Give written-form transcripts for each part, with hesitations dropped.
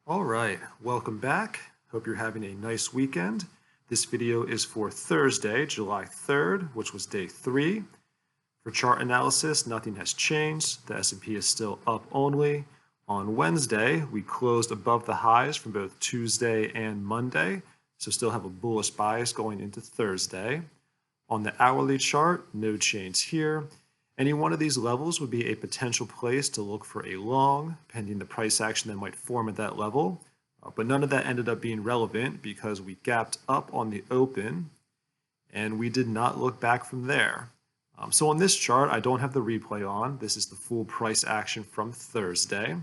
All right, welcome back. Hope you're having a nice weekend. This video is for Thursday, July 3rd, which was day 3. For chart analysis, nothing has changed. The S&P is still up only. On Wednesday, we closed above the highs from both Tuesday and Monday, so still have a bullish bias going into Thursday. On the hourly chart, no change here. Any one of these levels would be a potential place to look for a long, pending the price action that might form at that level. But none of that ended up being relevant because we gapped up on the open and we did not look back from there. So on this chart, I don't have the replay on. This is the full price action from Thursday.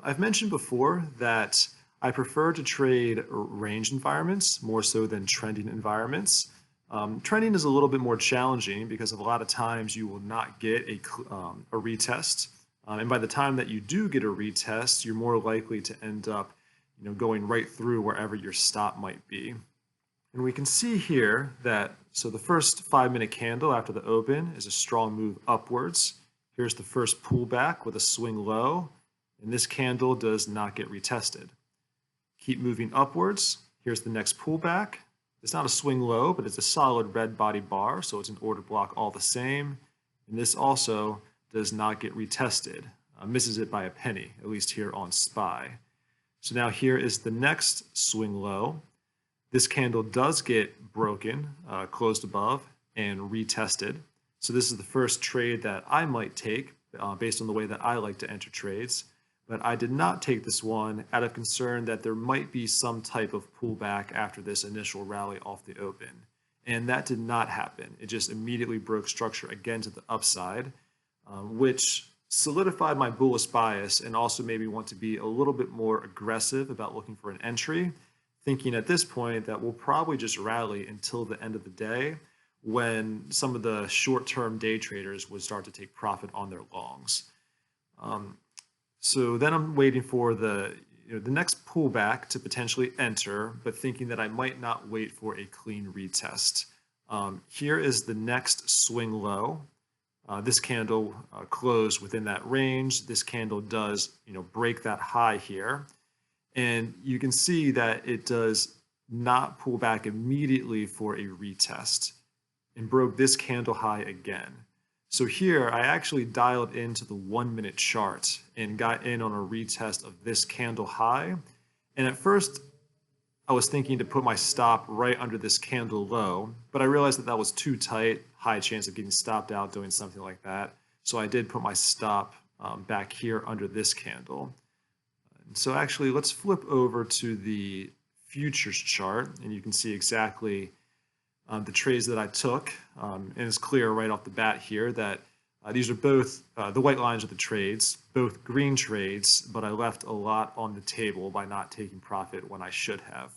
I've mentioned before that I prefer to trade range environments more so than trending environments. Trending is a little bit more challenging because a lot of times you will not get a retest. And by the time that you do get a retest, you're more likely to end up going right through wherever your stop might be. And we can see here that, so the first 5-minute candle after the open is a strong move upwards. Here's the first pullback with a swing low, and this candle does not get retested. Keep moving upwards. Here's the next pullback. It's not a swing low, but it's a solid red body bar, so it's an order block all the same. And this also does not get retested. Misses it by a penny, at least here on SPY. So now here is the next swing low. This candle does get broken, closed above, and retested. So this is the first trade that I might take based on the way that I like to enter trades. But I did not take this one out of concern that there might be some type of pullback after this initial rally off the open. And that did not happen. It just immediately broke structure again to the upside, which solidified my bullish bias and also made me want to be a little bit more aggressive about looking for an entry, thinking at this point that we'll probably just rally until the end of the day when some of the short-term day traders would start to take profit on their longs. So then I'm waiting for the next pullback to potentially enter, but thinking that I might not wait for a clean retest. Here is the next swing low. This candle closed within that range. This candle does break that high here. And you can see that it does not pull back immediately for a retest and broke this candle high again. So here, I actually dialed into the 1-minute chart and got in on a retest of this candle high. And at first, I was thinking to put my stop right under this candle low, but I realized that that was too tight, high chance of getting stopped out doing something like that. So I did put my stop back here under this candle. And so actually, let's flip over to the futures chart, and you can see exactly the trades that I took, and it's clear right off the bat here that these are both, the white lines are the trades, both green trades, but I left a lot on the table by not taking profit when I should have.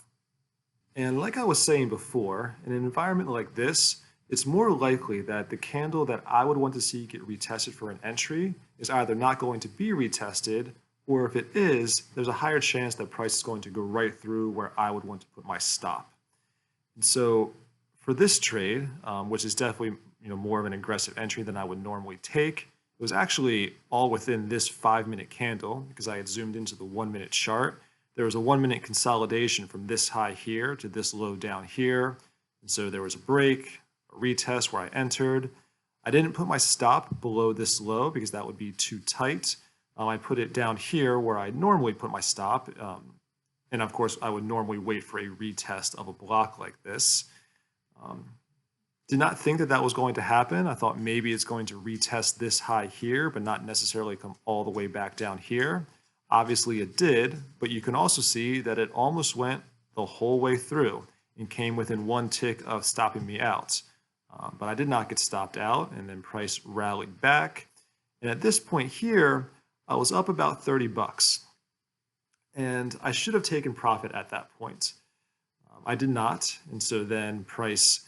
And like I was saying before, in an environment like this, it's more likely that the candle that I would want to see get retested for an entry is either not going to be retested, or if it is, there's a higher chance that price is going to go right through where I would want to put my stop. And so for this trade, which is definitely more of an aggressive entry than I would normally take, it was actually all within this 5-minute candle because I had zoomed into the 1-minute chart. There was a 1-minute consolidation from this high here to this low down here. And so there was a break, a retest where I entered. I didn't put my stop below this low because that would be too tight. I put it down here where I normally put my stop. And of course, I would normally wait for a retest of a block like this. Did not think that that was going to happen. I thought maybe it's going to retest this high here, but not necessarily come all the way back down here. Obviously it did, but you can also see that it almost went the whole way through and came within one tick of stopping me out. But I did not get stopped out, and then price rallied back. And at this point here, I was up about 30 bucks. And I should have taken profit at that point. I did not, and so then price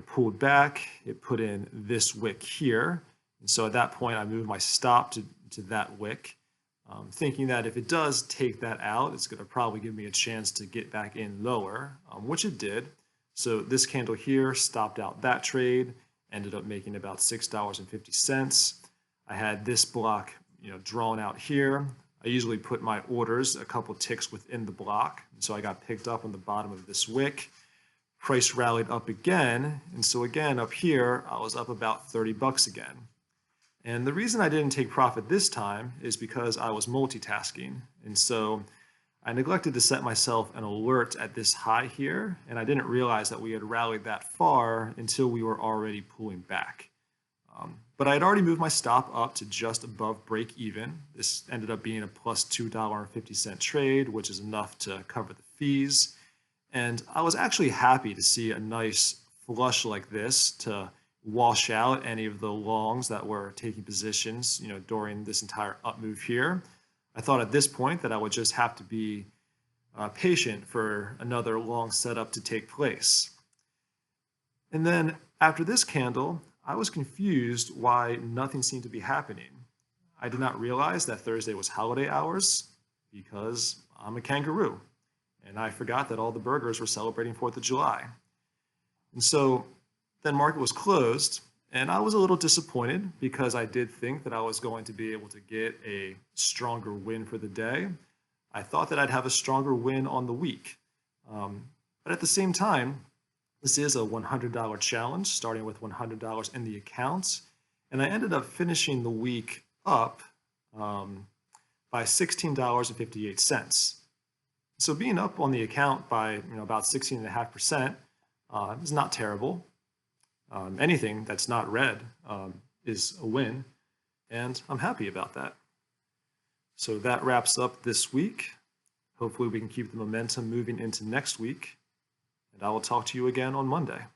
pulled back. It put in this wick here, and so at that point I moved my stop to that wick, thinking that if it does take that out, it's going to probably give me a chance to get back in lower, which it did. So this candle here stopped out that trade, ended up making about $6.50. I had this block drawn out here. I usually put my orders a couple ticks within the block. And so I got picked up on the bottom of this wick. Price rallied up again. And so again, up here, I was up about 30 bucks again. And the reason I didn't take profit this time is because I was multitasking. And so I neglected to set myself an alert at this high here, and I didn't realize that we had rallied that far until we were already pulling back. But I had already moved my stop up to just above break even. This ended up being a plus $2.50 trade, which is enough to cover the fees. And I was actually happy to see a nice flush like this to wash out any of the longs that were taking positions, during this entire up move here. I thought at this point that I would just have to be patient for another long setup to take place. And then after this candle, I was confused why nothing seemed to be happening. I did not realize that Thursday was holiday hours because I'm a kangaroo. And I forgot that all the burgers were celebrating 4th of July. And so then market was closed, and I was a little disappointed because I did think that I was going to be able to get a stronger win for the day. I thought that I'd have a stronger win on the week. But at the same time, this is a $100 challenge, starting with $100 in the account. And I ended up finishing the week up by $16.58. So being up on the account by about 16.5% is not terrible. Anything that's not red is a win, and I'm happy about that. So that wraps up this week. Hopefully we can keep the momentum moving into next week, and I will talk to you again on Monday.